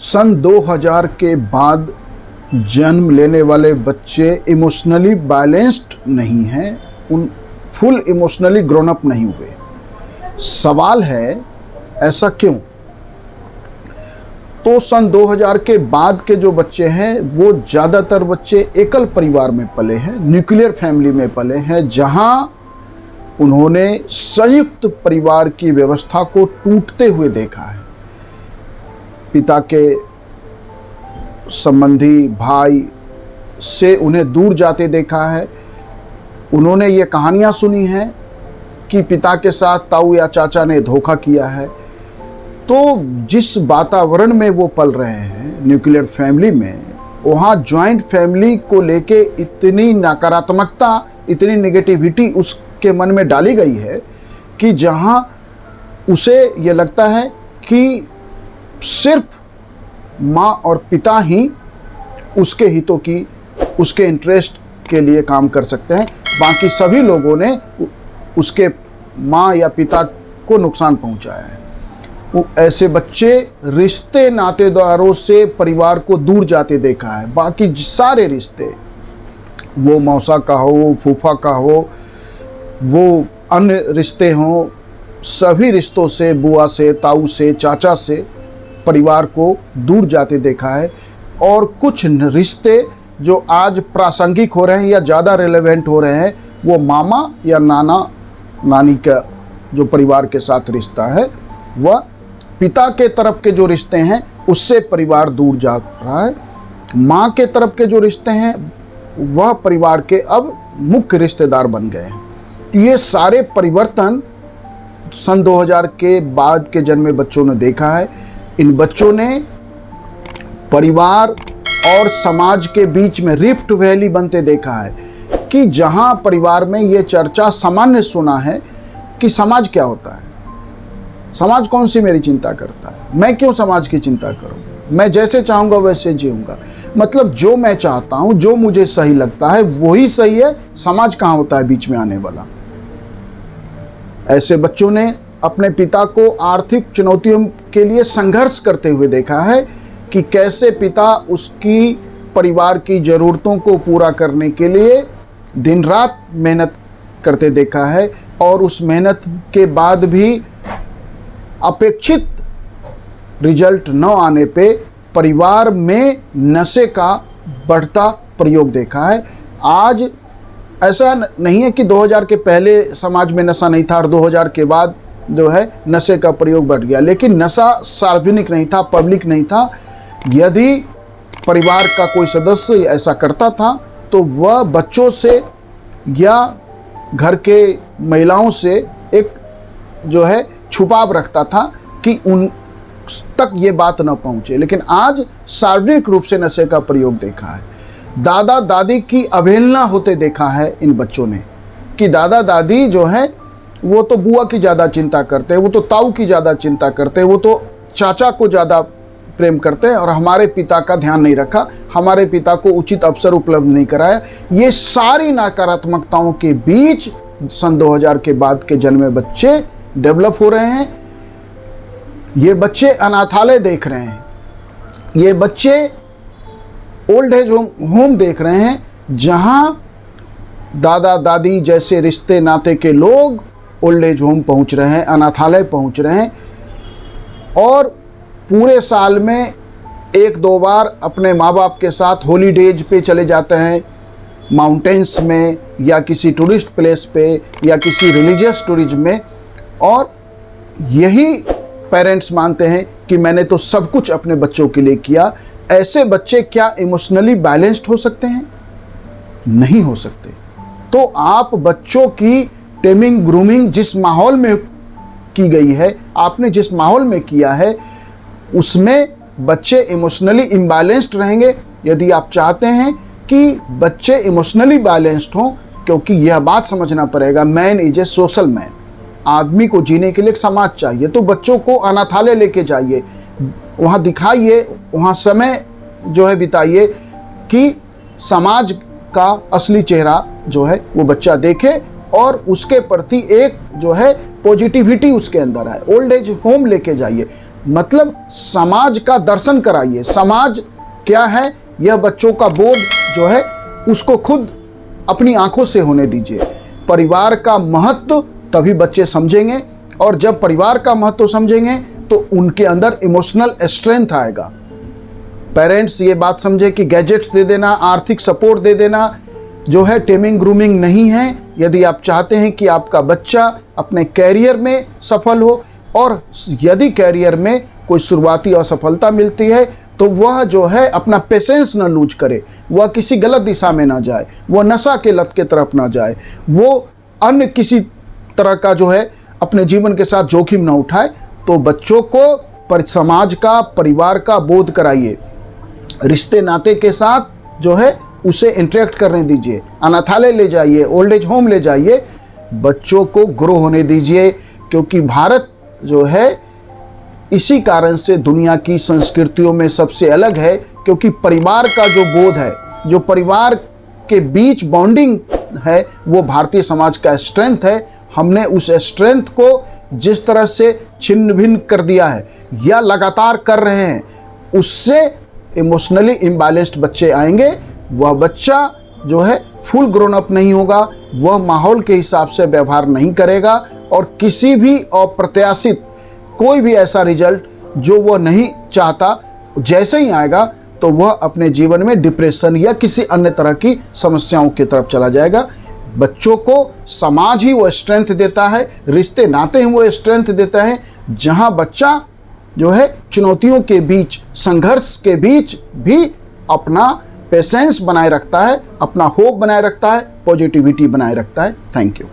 सन 2000 के बाद जन्म लेने वाले बच्चे इमोशनली बैलेंस्ड नहीं हैं, उन फुल इमोशनली ग्रोन अप नहीं हुए। सवाल है ऐसा क्यों? तो सन 2000 के बाद के जो बच्चे हैं वो ज़्यादातर बच्चे एकल परिवार में पले हैं, न्यूक्लियर फैमिली में पले हैं, जहां उन्होंने संयुक्त परिवार की व्यवस्था को टूटते हुए देखा है। पिता के संबंधी भाई से उन्हें दूर जाते देखा है। उन्होंने ये कहानियाँ सुनी हैं कि पिता के साथ ताऊ या चाचा ने धोखा किया है। तो जिस वातावरण में वो पल रहे हैं न्यूक्लियर फैमिली में, वहाँ जॉइंट फैमिली को लेके इतनी नकारात्मकता, इतनी नेगेटिविटी उसके मन में डाली गई है कि जहाँ उसे ये लगता है कि सिर्फ माँ और पिता ही उसके हितों की, उसके इंटरेस्ट के लिए काम कर सकते हैं, बाकी सभी लोगों ने उसके माँ या पिता को नुकसान पहुंचाया है। वो ऐसे बच्चे रिश्ते नातेदारों से परिवार को दूर जाते देखा है। बाकी सारे रिश्ते, वो मौसा का हो, वो फूफा का हो, वो अन्य रिश्ते हों, सभी रिश्तों से, बुआ से, ताऊ से, चाचा से परिवार को दूर जाते देखा है। और कुछ रिश्ते जो आज प्रासंगिक हो रहे हैं या ज़्यादा रेलेवेंट हो रहे हैं, वो मामा या नाना नानी का जो परिवार के साथ रिश्ता है, वह पिता के तरफ के जो रिश्ते हैं उससे परिवार दूर जा रहा है। माँ के तरफ के जो रिश्ते हैं वह परिवार के अब मुख्य रिश्तेदार बन गए हैं। ये सारे परिवर्तन सन 2000 के बाद के जन्मे बच्चों ने देखा है। इन बच्चों ने परिवार और समाज के बीच में रिफ्ट वैली बनते देखा है कि जहां परिवार में ये चर्चा सामान्य सुना है कि समाज क्या होता है, समाज कौन सी मेरी चिंता करता है, मैं क्यों समाज की चिंता करूं, मैं जैसे चाहूँगा वैसे जीऊँगा। मतलब जो मैं चाहता हूं, जो मुझे सही लगता है वही सही है, समाज कहाँ होता है बीच में आने वाला। ऐसे बच्चों ने अपने पिता को आर्थिक चुनौतियों के लिए संघर्ष करते हुए देखा है कि कैसे पिता उसकी परिवार की ज़रूरतों को पूरा करने के लिए दिन रात मेहनत करते देखा है, और उस मेहनत के बाद भी अपेक्षित रिजल्ट न आने पे परिवार में नशे का बढ़ता प्रयोग देखा है। आज ऐसा नहीं है कि 2000 के पहले समाज में नशा नहीं था और 2000 के बाद जो है नशे का प्रयोग बढ़ गया, लेकिन नशा सार्वजनिक नहीं था, पब्लिक नहीं था। यदि परिवार का कोई सदस्य ऐसा करता था तो वह बच्चों से या घर के महिलाओं से एक जो है छुपाव रखता था कि उन तक ये बात न पहुंचे। लेकिन आज सार्वजनिक रूप से नशे का प्रयोग देखा है। दादा दादी की अवहेलना होते देखा है इन बच्चों ने कि दादा दादी जो है वो तो बुआ की ज़्यादा चिंता करते हैं, वो तो ताऊ की ज़्यादा चिंता करते हैं, वो तो चाचा को ज़्यादा प्रेम करते हैं, और हमारे पिता का ध्यान नहीं रखा, हमारे पिता को उचित अवसर उपलब्ध नहीं कराया। ये सारी नकारात्मकताओं के बीच सन 2000 के बाद के जन्मे बच्चे डेवलप हो रहे हैं। ये बच्चे अनाथालय देख रहे हैं, ये बच्चे ओल्ड एज होम देख रहे हैं, जहां दादा दादी जैसे रिश्ते नाते के लोग ओल्ड एज होम पहुंच रहे हैं, अनाथालय पहुंच रहे हैं, और पूरे साल में 1-2 बार अपने माँ बाप के साथ हॉलीडेज पे चले जाते हैं, माउंटेन्स में या किसी टूरिस्ट प्लेस पे या किसी रिलीजियस टूरिज्म में, और यही पेरेंट्स मानते हैं कि मैंने तो सब कुछ अपने बच्चों के लिए किया। ऐसे बच्चे क्या इमोशनली बैलेंस्ड हो सकते हैं? नहीं हो सकते। तो आप बच्चों की टेमिंग, ग्रूमिंग जिस माहौल में की गई है, आपने जिस माहौल में किया है, उसमें बच्चे इमोशनली इम्बैलेंस्ड रहेंगे। यदि आप चाहते हैं कि बच्चे इमोशनली बैलेंस्ड हों, क्योंकि यह बात समझना पड़ेगा, man is a social man, आदमी को जीने के लिए एक समाज चाहिए। तो बच्चों को अनाथालय लेके जाइए, वहाँ दिखाइए, वहाँ समय जो है बिताइए कि समाज का असली चेहरा जो है वो बच्चा देखे, और उसके प्रति एक जो है पॉजिटिविटी उसके अंदर है। ओल्ड एज होम लेके जाइए, मतलब समाज का दर्शन कराइए। समाज क्या है, यह बच्चों का बोध जो है उसको खुद अपनी आंखों से होने दीजिए। परिवार का महत्व तभी बच्चे समझेंगे, और जब परिवार का महत्व समझेंगे तो उनके अंदर इमोशनल स्ट्रेंथ आएगा। पेरेंट्स ये बात समझे कि गैजेट्स दे देना, आर्थिक सपोर्ट दे देना जो है टेमिंग ग्रूमिंग नहीं है। यदि आप चाहते हैं कि आपका बच्चा अपने कैरियर में सफल हो, और यदि कैरियर में कोई शुरुआती असफलता मिलती है तो वह जो है अपना पेशेंस न लूज करे, वह किसी गलत दिशा में ना जाए, वह नशा के लत के तरफ ना जाए, वो अन्य किसी तरह का जो है अपने जीवन के साथ जोखिम ना उठाए। तो बच्चों को समाज का, परिवार का बोध कराइए। रिश्ते नाते के साथ जो है उसे इंटरेक्ट करने दीजिए। अनाथालय ले जाइए, ओल्ड एज होम ले जाइए, बच्चों को ग्रो होने दीजिए। क्योंकि भारत जो है इसी कारण से दुनिया की संस्कृतियों में सबसे अलग है, क्योंकि परिवार का जो बोध है, जो परिवार के बीच बॉन्डिंग है, वो भारतीय समाज का स्ट्रेंथ है। हमने उस स्ट्रेंथ को जिस तरह से छिन्न भिन्न कर दिया है या लगातार कर रहे हैं, उससे इमोशनली इम्बैलेंस्ड बच्चे आएंगे। वह बच्चा जो है फुल ग्रोन अप नहीं होगा, वह माहौल के हिसाब से व्यवहार नहीं करेगा, और किसी भी अप्रत्याशित कोई भी ऐसा रिजल्ट जो वह नहीं चाहता जैसे ही आएगा तो वह अपने जीवन में डिप्रेशन या किसी अन्य तरह की समस्याओं की तरफ चला जाएगा। बच्चों को समाज ही वो स्ट्रेंथ देता है, रिश्ते नाते ही वो स्ट्रेंथ देता है, जहां बच्चा जो है चुनौतियों के बीच, संघर्ष के बीच भी अपना पेशेंस बनाए रखता है, अपना होप बनाए रखता है, पॉजिटिविटी बनाए रखता है। Thank you.